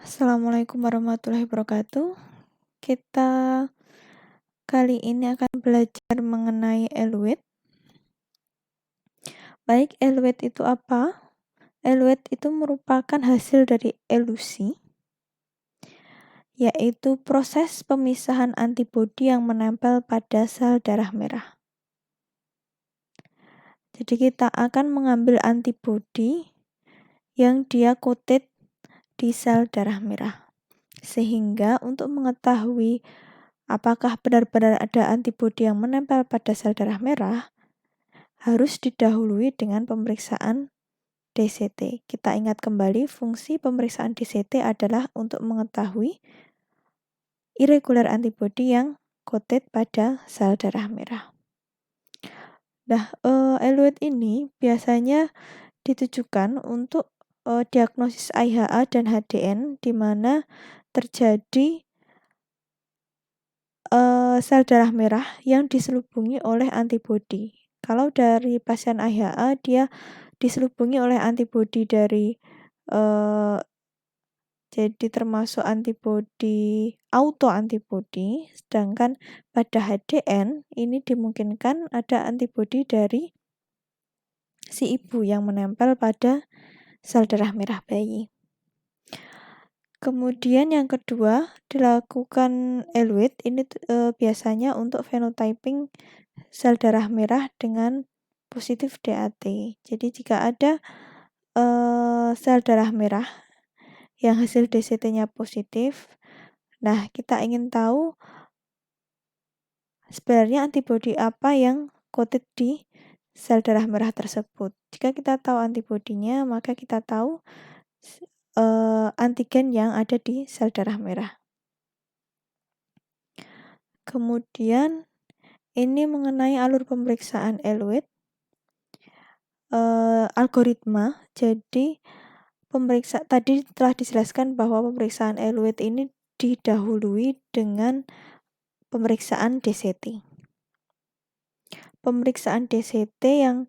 Assalamualaikum warahmatullahi wabarakatuh. Kita kali ini akan belajar mengenai eluid. Baik, eluid itu apa? Eluid itu merupakan hasil dari elusi, yaitu proses pemisahan antibodi yang menempel pada sel darah merah. Jadi kita akan mengambil antibodi yang dia coated di sel darah merah. Sehingga untuk mengetahui apakah benar-benar ada antibodi yang menempel pada sel darah merah, harus didahului dengan pemeriksaan DCT. Kita ingat kembali, fungsi pemeriksaan DCT adalah untuk mengetahui irregular antibody yang coated pada sel darah merah. Nah, eluid ini biasanya ditujukan untuk diagnosis IHA dan HDN di mana terjadi sel darah merah yang diselubungi oleh antibodi. Kalau dari pasien IHA, dia diselubungi oleh antibodi dari jadi termasuk antibodi autoantibodi, sedangkan pada HDN ini dimungkinkan ada antibodi dari si ibu yang menempel pada sel darah merah bayi. Kemudian yang kedua, dilakukan eluid ini biasanya untuk phenotyping sel darah merah dengan positif DAT. Jadi jika ada sel darah merah yang hasil DCT-nya positif, nah kita ingin tahu sebenarnya antibodi apa yang coated di sel darah merah tersebut. Jika kita tahu antibodinya, maka kita tahu antigen yang ada di sel darah merah. Kemudian ini mengenai alur pemeriksaan eluid, algoritma. Jadi tadi telah dijelaskan bahwa pemeriksaan eluid ini didahului dengan pemeriksaan DCT. Pemeriksaan DCT yang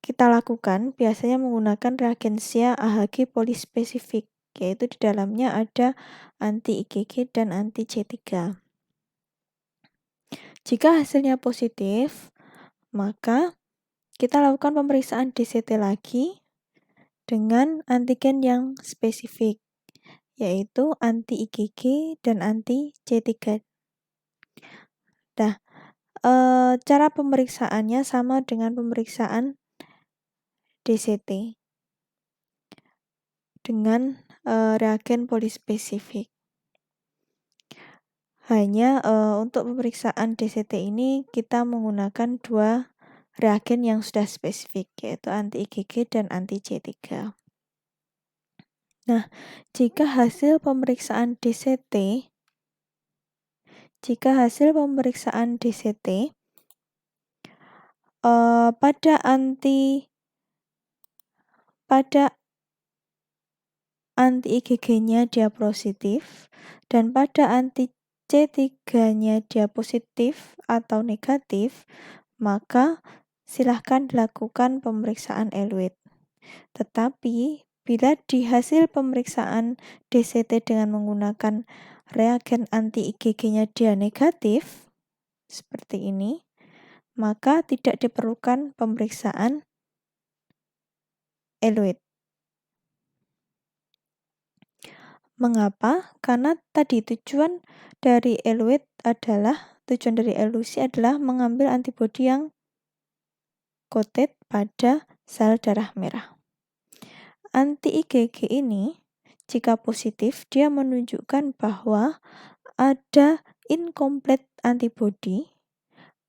kita lakukan biasanya menggunakan reagensia AHG polispesifik, yaitu di dalamnya ada anti-IgG dan anti-C3. Jika hasilnya positif, maka kita lakukan pemeriksaan DCT lagi dengan antigen yang spesifik, yaitu anti-IgG dan anti-C3. Nah, cara pemeriksaannya sama dengan pemeriksaan DCT dengan reagen polispesifik. Hanya untuk pemeriksaan DCT ini kita menggunakan dua reagen yang sudah spesifik, yaitu anti-IgG dan anti-C3. Nah, jika hasil pemeriksaan DCT pada anti-IgG-nya dia positif dan pada anti-C3-nya dia positif atau negatif, maka silahkan dilakukan pemeriksaan eluid. Tetapi bila di hasil pemeriksaan DCT dengan menggunakan reagen anti-IgG-nya dia negatif, seperti ini, maka tidak diperlukan pemeriksaan eluid. Mengapa? Karena tadi tujuan dari elusi adalah mengambil antibodi yang coated pada sel darah merah. Anti-IgG ini jika positif, dia menunjukkan bahwa ada incomplete antibody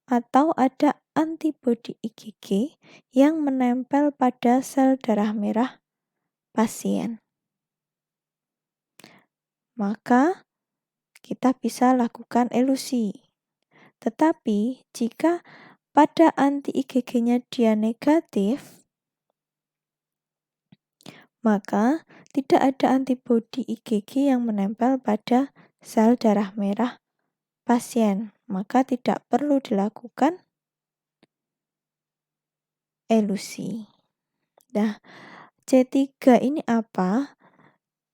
atau ada antibodi IgG yang menempel pada sel darah merah pasien. Maka kita bisa lakukan elusi. Tetapi jika pada anti-IgG-nya dia negatif, maka tidak ada antibodi IgG yang menempel pada sel darah merah pasien. Maka tidak perlu dilakukan elusi. Nah, C3 ini apa?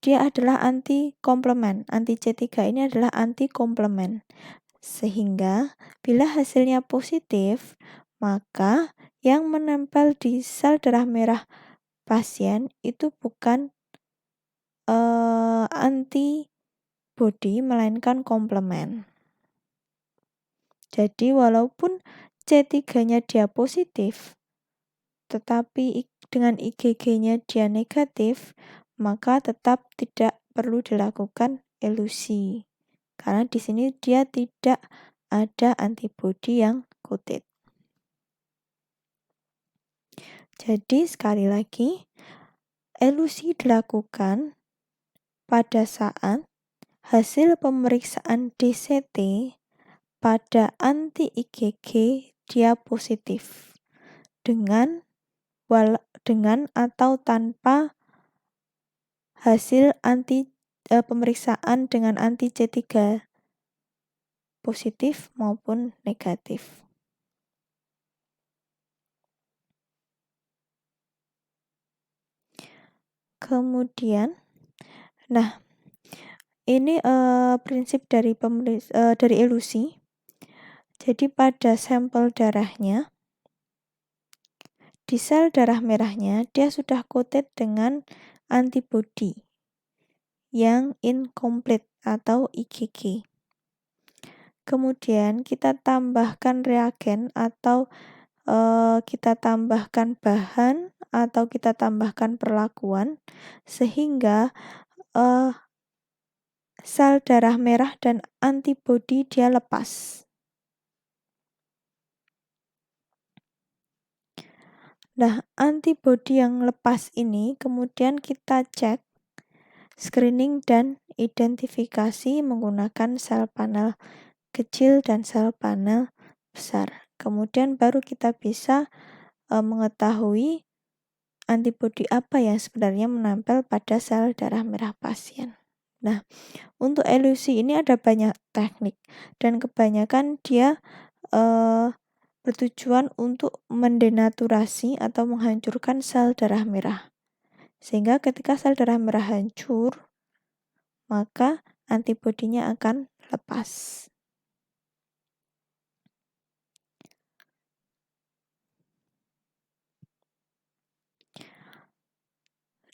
dia adalah anti komplement. Anti C3 ini adalah anti komplement. Sehingga bila hasilnya positif, maka yang menempel di sel darah merah pasien itu bukan antibodi melainkan komplement. Jadi walaupun C3-nya dia positif, tetapi dengan IgG-nya dia negatif, maka tetap tidak perlu dilakukan elusi. Karena di sini dia tidak ada antibodi yang coated. Jadi sekali lagi, elusi dilakukan pada saat hasil pemeriksaan DCT pada anti IgG dia positif dengan atau tanpa hasil pemeriksaan dengan anti C3 positif maupun negatif. Kemudian, ini prinsip dari elusi. Jadi pada sampel darahnya, di sel darah merahnya dia sudah coated dengan antibodi yang incomplete atau IgG. Kemudian kita tambahkan reagen atau kita tambahkan bahan atau kita tambahkan perlakuan sehingga sel darah merah dan antibodi dia lepas. Nah, antibodi yang lepas ini kemudian kita cek, screening dan identifikasi menggunakan sel panel kecil dan sel panel besar. Kemudian baru kita bisa mengetahui antibodi apa yang sebenarnya menempel pada sel darah merah pasien. Nah, untuk elusi ini ada banyak teknik dan kebanyakan dia bertujuan untuk mendenaturasi atau menghancurkan sel darah merah. Sehingga ketika sel darah merah hancur, maka antibodinya akan lepas.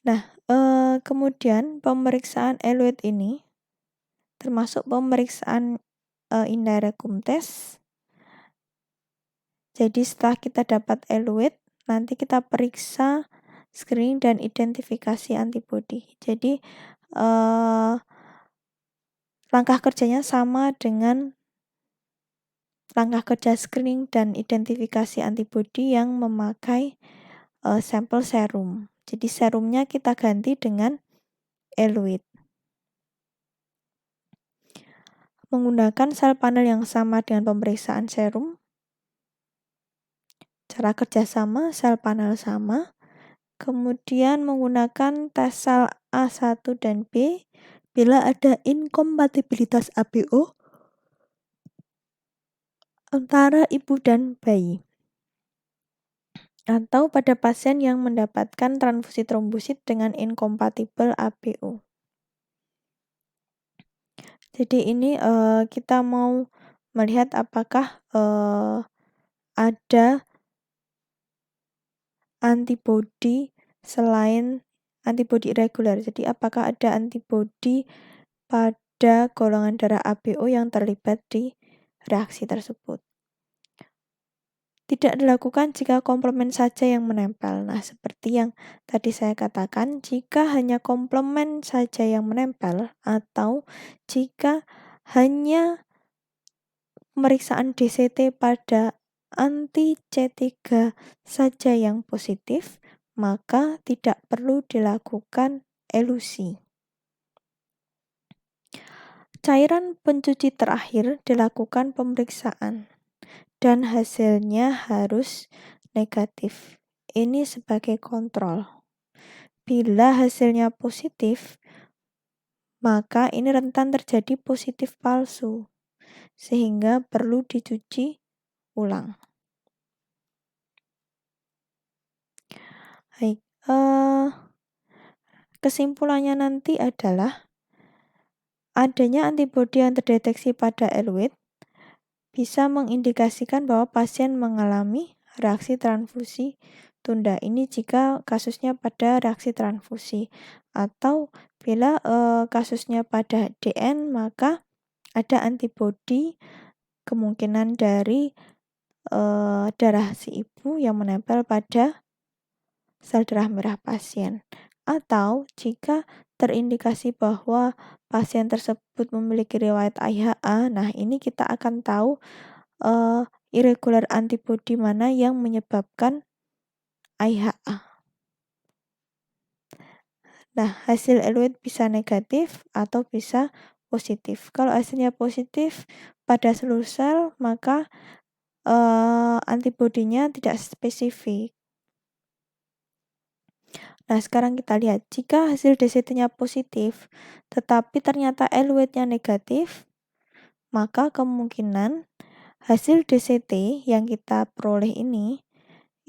Nah, kemudian pemeriksaan eluid ini termasuk pemeriksaan indirect test. Jadi setelah kita dapat eluid, nanti kita periksa screening dan identifikasi antibodi. Jadi langkah kerjanya sama dengan langkah kerja screening dan identifikasi antibodi yang memakai sampel serum. Jadi serumnya kita ganti dengan eluid. Menggunakan sel panel yang sama dengan pemeriksaan serum. Cara kerja sama, sel panel sama. Kemudian menggunakan tes sel A1 dan B bila ada inkompatibilitas ABO antara ibu dan bayi. Atau pada pasien yang mendapatkan transfusi trombosit dengan inkompatibel ABO. Jadi ini kita mau melihat apakah ada antibodi selain antibodi irregular. Jadi apakah ada antibodi pada golongan darah ABO yang terlibat di reaksi tersebut. Tidak dilakukan jika komplement saja yang menempel. Nah, seperti yang tadi saya katakan, jika hanya komplement saja yang menempel atau jika hanya pemeriksaan DCT pada anti C3 saja yang positif, maka tidak perlu dilakukan elusi. Cairan pencuci terakhir dilakukan pemeriksaan dan hasilnya harus negatif. Ini sebagai kontrol. Bila hasilnya positif, maka ini rentan terjadi positif palsu, sehingga perlu dicuci ulang. Baik, kesimpulannya nanti adalah adanya antibodi yang terdeteksi pada eluid bisa mengindikasikan bahwa pasien mengalami reaksi transfusi tunda. Ini jika kasusnya pada reaksi transfusi. Atau bila kasusnya pada DN, maka ada antibodi kemungkinan dari darah si ibu yang menempel pada sel darah merah pasien. Atau jika terindikasi bahwa pasien tersebut memiliki riwayat IHA, nah ini kita akan tahu irregular antibody mana yang menyebabkan IHA. Nah, hasil eluid bisa negatif atau bisa positif. Kalau hasilnya positif pada seluruh sel, maka antibodinya tidak spesifik. Nah, sekarang kita lihat, jika hasil DCT-nya positif, tetapi ternyata eluidnya negatif, maka kemungkinan hasil DCT yang kita peroleh ini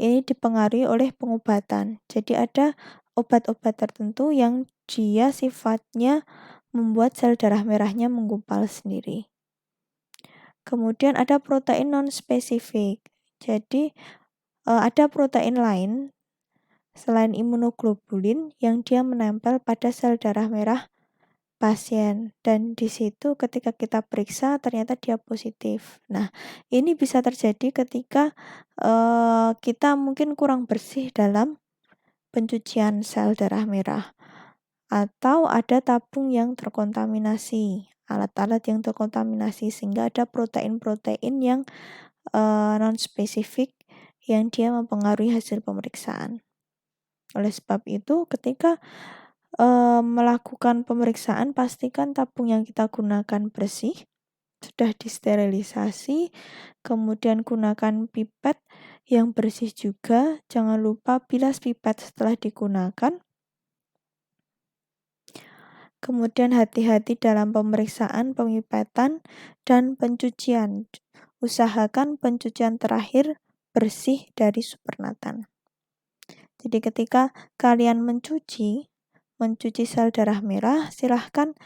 dipengaruhi oleh pengobatan. Jadi ada obat-obat tertentu yang dia sifatnya membuat sel darah merahnya menggumpal sendiri. Kemudian ada protein non-spesifik. Jadi ada protein lain selain imunoglobulin yang dia menempel pada sel darah merah pasien, dan di situ ketika kita periksa ternyata dia positif. Nah, ini bisa terjadi ketika kita mungkin kurang bersih dalam pencucian sel darah merah, atau ada tabung yang terkontaminasi, alat-alat yang terkontaminasi, sehingga ada protein-protein yang non-spesifik yang dia mempengaruhi hasil pemeriksaan. Oleh sebab itu, ketika melakukan pemeriksaan, pastikan tabung yang kita gunakan bersih, sudah disterilisasi, kemudian gunakan pipet yang bersih juga. Jangan lupa bilas pipet setelah digunakan. Kemudian hati-hati dalam pemeriksaan, pemipetan, dan pencucian. Usahakan pencucian terakhir bersih dari supernatan. Jadi ketika kalian mencuci sel darah merah, silahkan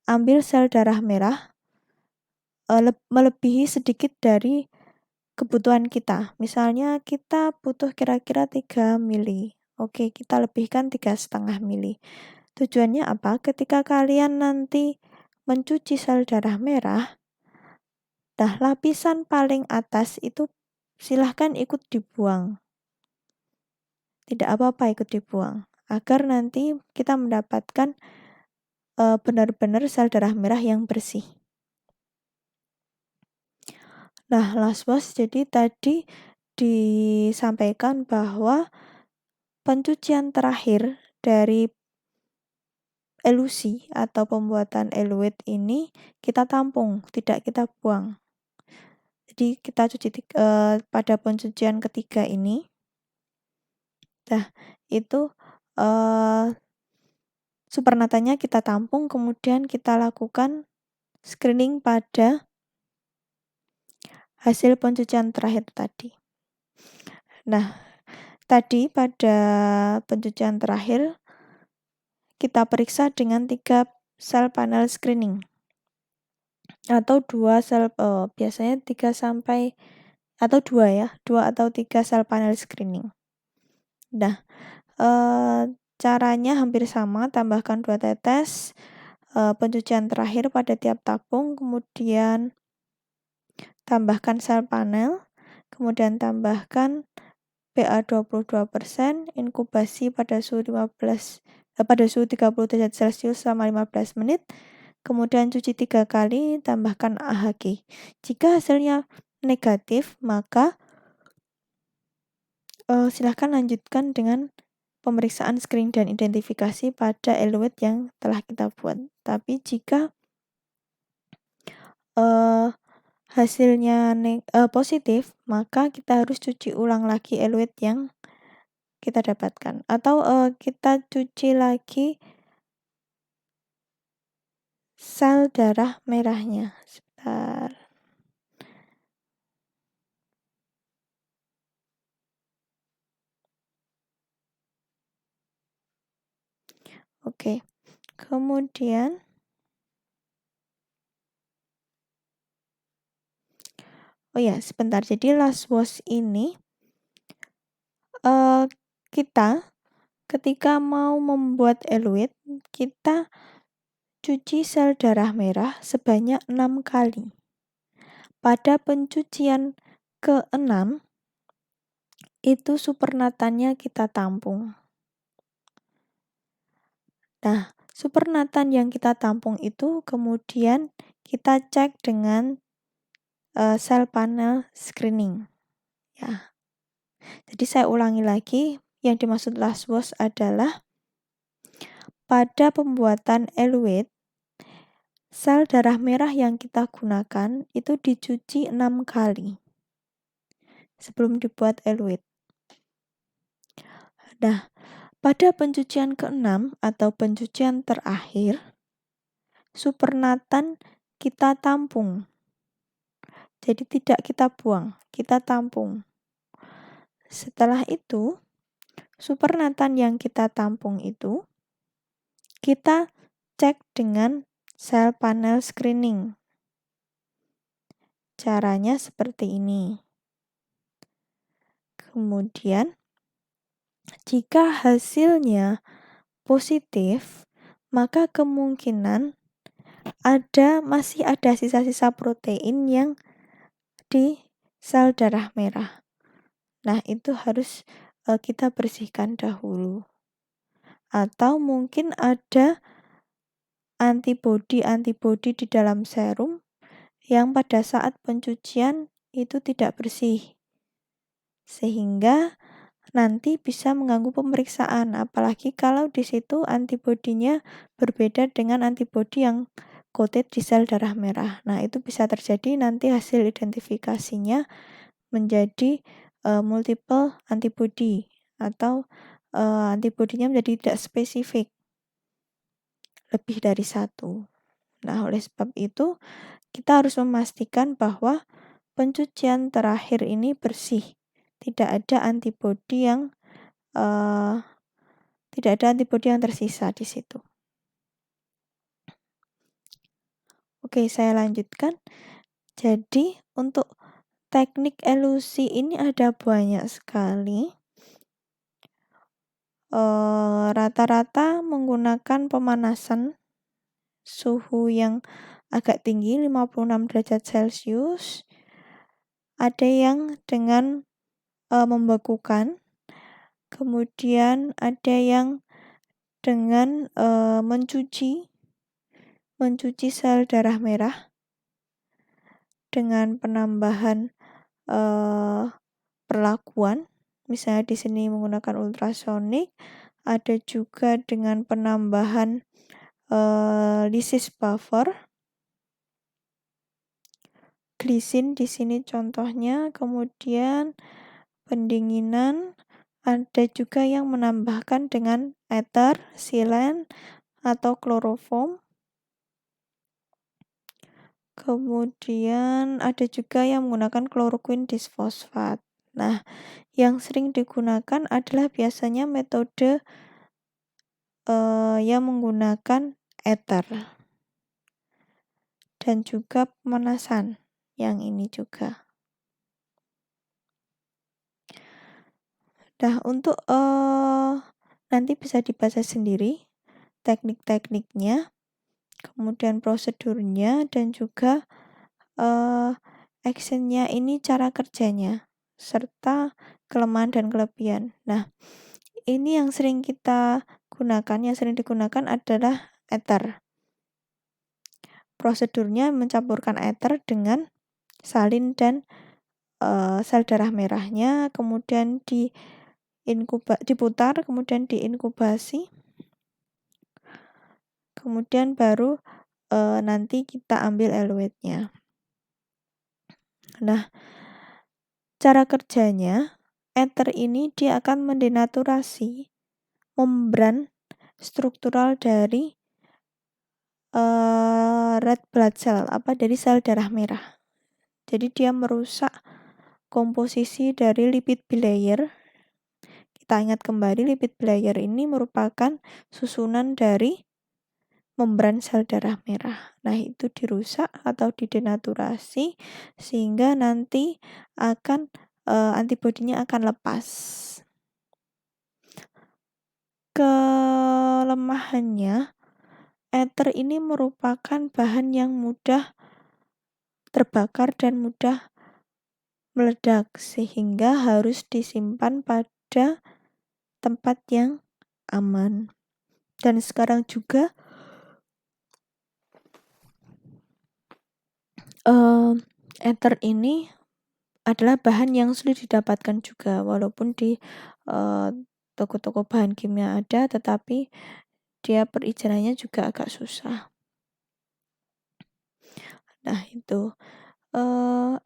ambil sel darah merah melebihi sedikit dari kebutuhan kita. Misalnya kita butuh kira-kira 3 mili. Oke, kita lebihkan 3,5 mili. Tujuannya apa? Ketika kalian nanti mencuci sel darah merah, nah lapisan paling atas itu silahkan ikut dibuang. Tidak apa-apa ikut dibuang, agar nanti kita mendapatkan benar-benar sel darah merah yang bersih. Nah, laswas, jadi tadi disampaikan bahwa pencucian terakhir dari elusi atau pembuatan eluid ini kita tampung, tidak kita buang. Jadi kita cuci pada pencucian ketiga ini. Nah, itu supernatanya kita tampung, kemudian kita lakukan screening pada hasil pencucian terakhir tadi. Nah, tadi pada pencucian terakhir kita periksa dengan 3 sel panel screening atau 2 sel, biasanya 3 sampai atau 2 ya, 2 atau 3 sel panel screening. Nah, caranya hampir sama, tambahkan 2 tetes pencucian terakhir pada tiap tabung, kemudian tambahkan sel panel, kemudian tambahkan pH 22%, inkubasi pada suhu 30 derajat Celcius selama 15 menit, kemudian cuci 3 kali, tambahkan AHG. Jika hasilnya negatif, maka silahkan lanjutkan dengan pemeriksaan screening dan identifikasi pada eluid yang telah kita buat. Tapi jika hasilnya positif, maka kita harus cuci ulang lagi eluid yang kita dapatkan, atau kita cuci lagi sel darah merahnya. Sebentar. Oke, kemudian sebentar. Jadi last wash ini kita ketika mau membuat eluid, kita cuci sel darah merah sebanyak 6 kali. Pada pencucian ke-6 itu supernatannya kita tampung. Nah, supernatan yang kita tampung itu kemudian kita cek dengan sel panel screening. Ya. Jadi saya ulangi lagi, yang dimaksud last wash adalah pada pembuatan eluid, sel darah merah yang kita gunakan itu dicuci 6 kali sebelum dibuat eluid. Nah, pada pencucian ke-6 atau pencucian terakhir, supernatan kita tampung. Jadi tidak kita buang, kita tampung. Setelah itu, supernatan yang kita tampung itu kita cek dengan sel panel screening. Caranya seperti ini. Kemudian, jika hasilnya positif, maka kemungkinan masih ada sisa-sisa protein yang di sel darah merah. Nah, itu harus kita bersihkan dahulu. Atau mungkin ada antibodi di dalam serum yang pada saat pencucian itu tidak bersih. Sehingga nanti bisa mengganggu pemeriksaan, apalagi kalau di situ antibodinya berbeda dengan antibodi yang coated di sel darah merah. Nah, itu bisa terjadi nanti hasil identifikasinya menjadi multiple antibody atau antibodinya menjadi tidak spesifik, lebih dari satu. Nah, oleh sebab itu kita harus memastikan bahwa pencucian terakhir ini bersih. Tidak ada antibodi yang tersisa di situ. Oke, saya lanjutkan. Jadi, untuk teknik elusi ini ada banyak sekali. Rata-rata menggunakan pemanasan suhu yang agak tinggi, 56 derajat Celcius. Ada yang dengan membekukan. Kemudian ada yang dengan mencuci sel darah merah dengan penambahan perlakuan. Misalnya di sini menggunakan ultrasonik, ada juga dengan penambahan lysis buffer. Glisin di sini contohnya, kemudian pendinginan, ada juga yang menambahkan dengan ether, silen, atau kloroform. Kemudian ada juga yang menggunakan chloroquine disfosfat. Nah, yang sering digunakan adalah biasanya metode yang menggunakan ether. Dan juga pemanasan, yang ini juga. Nah, untuk nanti bisa dibaca sendiri teknik-tekniknya, kemudian prosedurnya, dan juga actionnya ini cara kerjanya, serta kelemahan dan kelebihan. Nah, ini yang sering digunakan adalah ether. Prosedurnya mencampurkan ether dengan salin dan sel darah merahnya, kemudian diputar, kemudian diinkubasi, kemudian baru nanti kita ambil eluidnya. Nah, cara kerjanya, ether ini dia akan mendenaturasi membran struktural dari red blood cell, dari sel darah merah. Jadi dia merusak komposisi dari lipid bilayer. kita ingat kembali, lipid bilayer ini merupakan susunan dari membran sel darah merah. Nah, itu dirusak atau didenaturasi sehingga nanti antibodinya akan lepas. Kelemahannya, ether ini merupakan bahan yang mudah terbakar dan mudah meledak sehingga harus disimpan pada tempat yang aman. Dan sekarang juga ether ini adalah bahan yang sulit didapatkan juga, walaupun di toko-toko bahan kimia ada, tetapi dia perizinannya juga agak susah. Nah, itu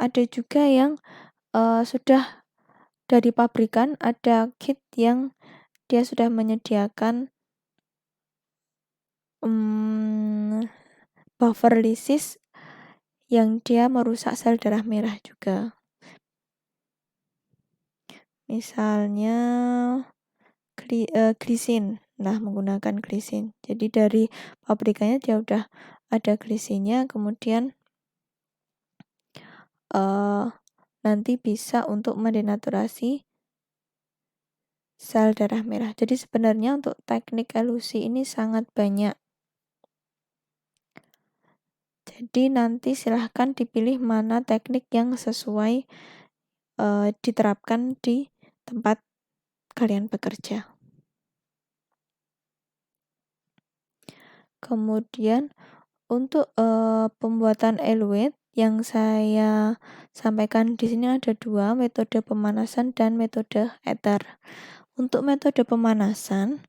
ada juga yang sudah dari pabrikan, ada kit yang dia sudah menyediakan buffer lysis yang dia merusak sel darah merah juga. Misalnya glisin. Nah, menggunakan glisin. Jadi dari pabrikannya dia udah ada glisinnya, kemudian nanti bisa untuk mendenaturasi sel darah merah. Jadi sebenarnya untuk teknik elusi ini sangat banyak. Jadi nanti silahkan dipilih mana teknik yang sesuai diterapkan di tempat kalian bekerja. Kemudian untuk pembuatan eluate yang saya sampaikan di sini ada 2, metode pemanasan dan metode ether. Untuk metode pemanasan,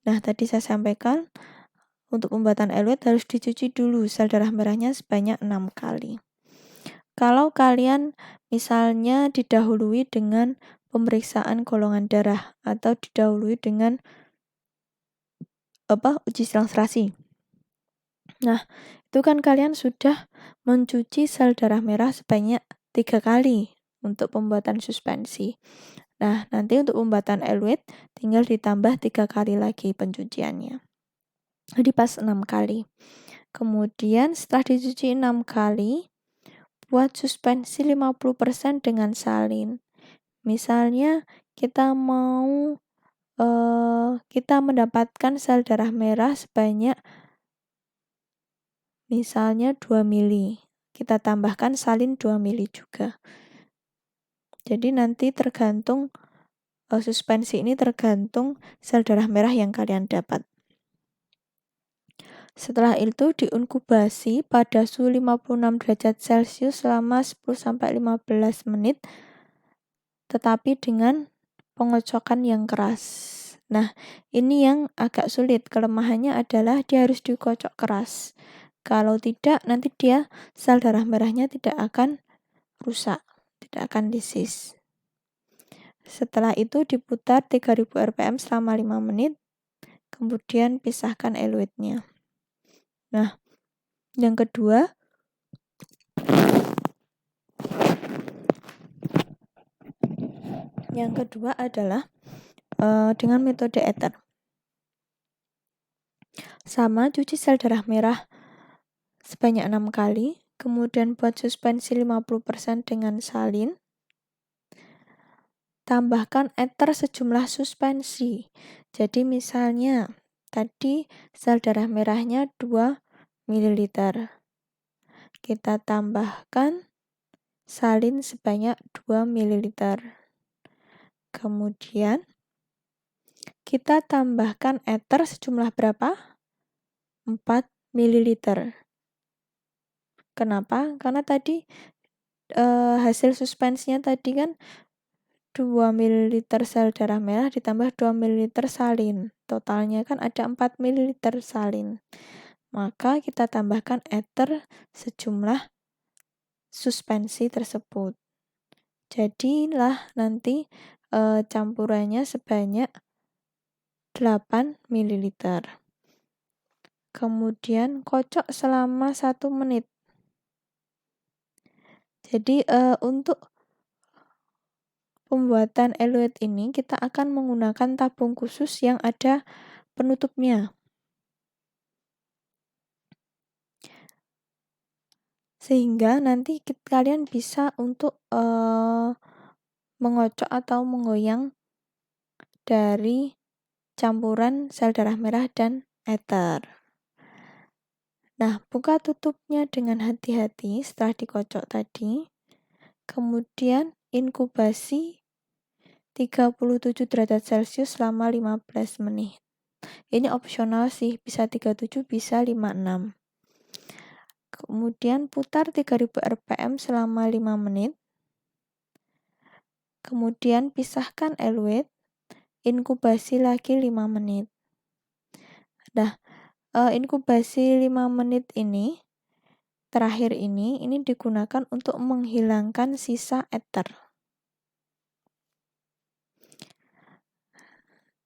nah tadi saya sampaikan untuk pembuatan eluate harus dicuci dulu sel darah merahnya sebanyak 6 kali. Kalau kalian misalnya didahului dengan pemeriksaan golongan darah atau didahului dengan uji silang serasi. Nah, itu kan kalian sudah mencuci sel darah merah sebanyak 3 kali untuk pembuatan suspensi. Nah, nanti untuk pembuatan eluate tinggal ditambah 3 kali lagi pencuciannya. Jadi pas 6 kali. Kemudian setelah dicuci 6 kali, buat suspensi 50% dengan salin. Misalnya kita mendapatkan sel darah merah sebanyak misalnya 2 mili. Kita tambahkan salin 2 mili juga. Jadi nanti tergantung suspensi ini tergantung sel darah merah yang kalian dapat. Setelah itu diinkubasi pada suhu 56 derajat Celcius selama 10-15 menit, tetapi dengan pengocokan yang keras. Nah, ini yang agak sulit. Kelemahannya adalah dia harus dikocok keras. Kalau tidak, nanti sel darah merahnya tidak akan rusak, tidak akan lysis. Setelah itu diputar 3000 rpm selama 5 menit, kemudian pisahkan eluate-nya. Nah, yang kedua adalah dengan metode ether. Sama, cuci sel darah merah sebanyak 6 kali, kemudian buat suspensi 50% dengan salin. Tambahkan ether sejumlah suspensi. Jadi misalnya tadi sel darah merahnya 2 ml. Kita tambahkan salin sebanyak 2 ml. Kemudian kita tambahkan ether sejumlah berapa? 4 ml. Kenapa? Karena tadi hasil suspensinya tadi kan 2 ml sel darah merah ditambah 2 ml salin. Totalnya kan ada 4 ml salin. Maka kita tambahkan ether sejumlah suspensi tersebut. Jadilah nanti campurannya sebanyak 8 ml. Kemudian kocok selama 1 menit. Jadi untuk pembuatan eluet ini kita akan menggunakan tabung khusus yang ada penutupnya. Sehingga nanti kalian bisa untuk mengocok atau menggoyang dari campuran sel darah merah dan ether. Nah, buka tutupnya dengan hati-hati setelah dikocok tadi. Kemudian inkubasi 37 derajat Celcius selama 15 menit. Ini opsional sih, bisa 37, bisa 56. Kemudian putar 3000 rpm selama 5 menit. Kemudian pisahkan eluet, inkubasi lagi 5 menit. Nah, inkubasi 5 menit ini, terakhir ini digunakan untuk menghilangkan sisa ether.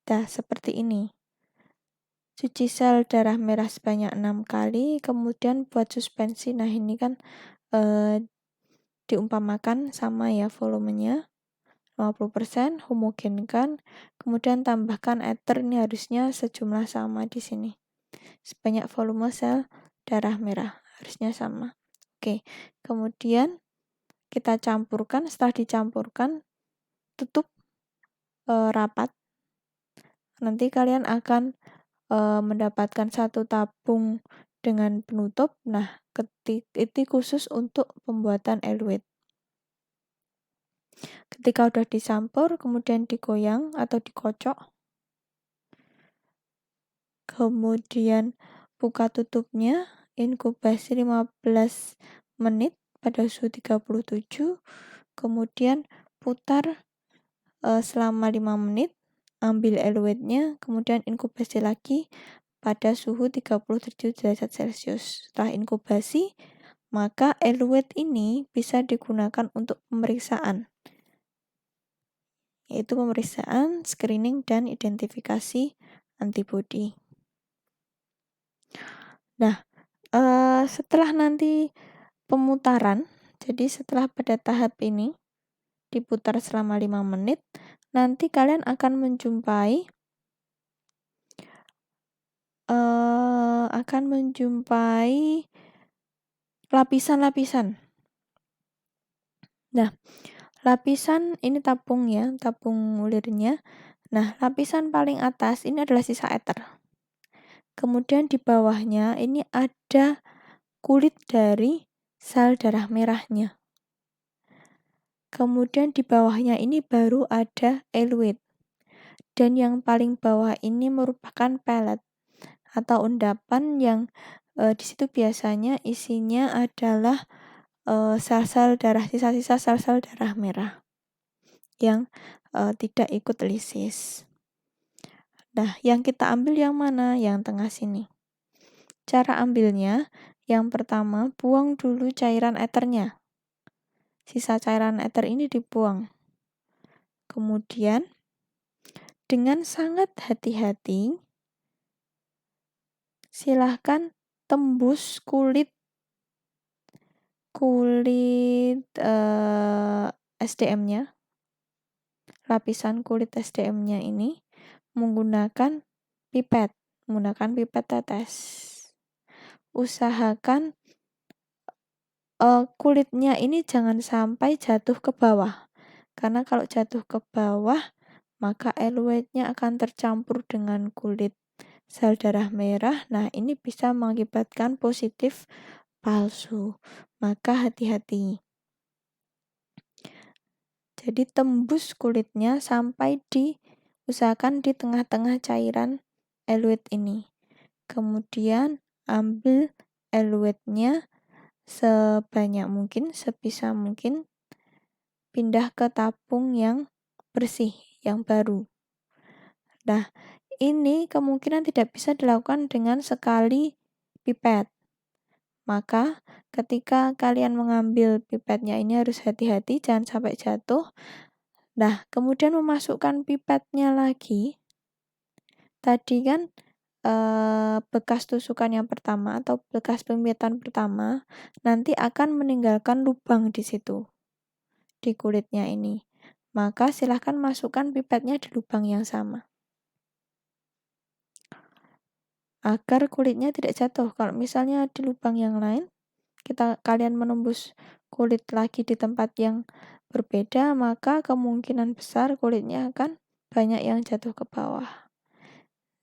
Nah, seperti ini. Cuci sel darah merah sebanyak 6 kali, kemudian buat suspensi. Nah, ini kan diumpamakan sama ya volumenya, 50%, homogenkan, kemudian tambahkan ether, ini harusnya sejumlah sama di sini. Sebanyak volume sel darah merah, harusnya sama. Oke, kemudian kita campurkan, setelah dicampurkan, tutup rapat. Nanti kalian akan mendapatkan satu tabung dengan penutup. Nah, itu khusus untuk pembuatan eluet. Ketika udah dicampur, kemudian digoyang atau dikocok. Kemudian buka tutupnya, inkubasi 15 menit pada suhu 37. Kemudian putar selama 5 menit. Ambil eluetnya, kemudian inkubasi lagi pada suhu 37 derajat Celcius. Setelah inkubasi, maka eluet ini bisa digunakan untuk pemeriksaan, yaitu pemeriksaan, screening, dan identifikasi antibodi. Nah, setelah nanti pemutaran, jadi setelah pada tahap ini diputar selama 5 menit, nanti kalian akan menjumpai lapisan-lapisan. Nah, lapisan ini tabung ya, tabung ulirnya. Nah, lapisan paling atas ini adalah sisa ether. Kemudian di bawahnya ini ada kulit dari sel darah merahnya. Kemudian di bawahnya ini baru ada eluet. Dan yang paling bawah ini merupakan pellet atau endapan yang di situ biasanya isinya adalah sel-sel darah, sisa-sisa sel-sel darah merah yang tidak ikut lisis. Nah, yang kita ambil yang mana? Yang tengah sini. Cara ambilnya, yang pertama buang dulu cairan ethernya. Sisa cairan ether ini dibuang. Kemudian dengan sangat hati-hati silahkan tembus kulit SDM-nya, lapisan kulit SDM-nya ini menggunakan pipet tetes. Usahakan kulitnya ini jangan sampai jatuh ke bawah, karena kalau jatuh ke bawah maka eluetnya akan tercampur dengan kulit sel darah merah. Nah, ini bisa mengakibatkan positif palsu, maka hati-hati. Jadi tembus kulitnya sampai usahakan di tengah-tengah cairan eluet ini. Kemudian ambil eluetnya sebanyak mungkin, sebisa mungkin, pindah ke tabung yang bersih, yang baru. Nah, ini kemungkinan tidak bisa dilakukan dengan sekali pipet. Maka ketika kalian mengambil pipetnya ini harus hati-hati, jangan sampai jatuh. Nah, kemudian memasukkan pipetnya lagi. Tadi kan bekas tusukan yang pertama atau bekas pemipetan pertama nanti akan meninggalkan lubang di situ, di kulitnya ini. maka silahkan masukkan pipetnya di lubang yang sama agar kulitnya tidak jatuh. Kalau misalnya di lubang yang lain kalian menembus kulit lagi di tempat yang berbeda, maka kemungkinan besar kulitnya akan banyak yang jatuh ke bawah.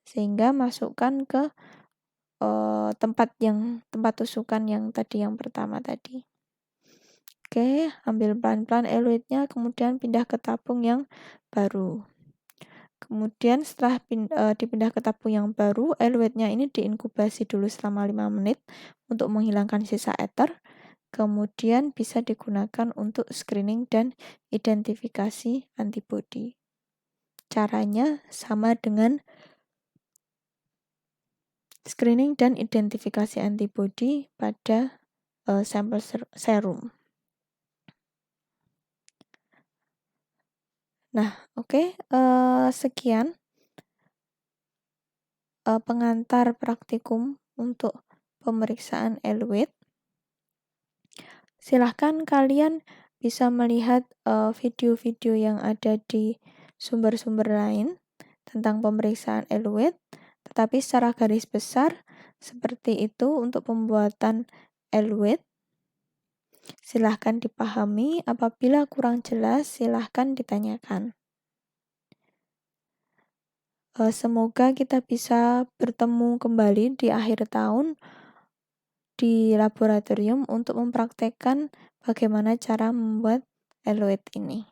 Sehingga masukkan ke tempat tusukan yang pertama tadi. Oke, ambil pelan-pelan eluidnya, kemudian pindah ke tabung yang baru. Kemudian setelah dipindah ke tabung yang baru, eluidnya ini diinkubasi dulu selama 5 menit untuk menghilangkan sisa ether. Kemudian bisa digunakan untuk screening dan identifikasi antibodi. Caranya sama dengan screening dan identifikasi antibodi pada sampel serum. Nah, oke, sekian pengantar praktikum untuk pemeriksaan eluid. Silahkan kalian bisa melihat video-video yang ada di sumber-sumber lain tentang pemeriksaan eluid, tetapi secara garis besar seperti itu untuk pembuatan eluid. Silahkan dipahami, apabila kurang jelas silahkan ditanyakan. Semoga kita bisa bertemu kembali di akhir tahun di laboratorium untuk mempraktekkan bagaimana cara membuat eluid ini.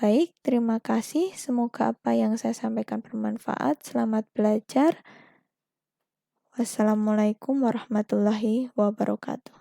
Baik, terima kasih. Semoga apa yang saya sampaikan bermanfaat. Selamat belajar. Wassalamualaikum warahmatullahi wabarakatuh.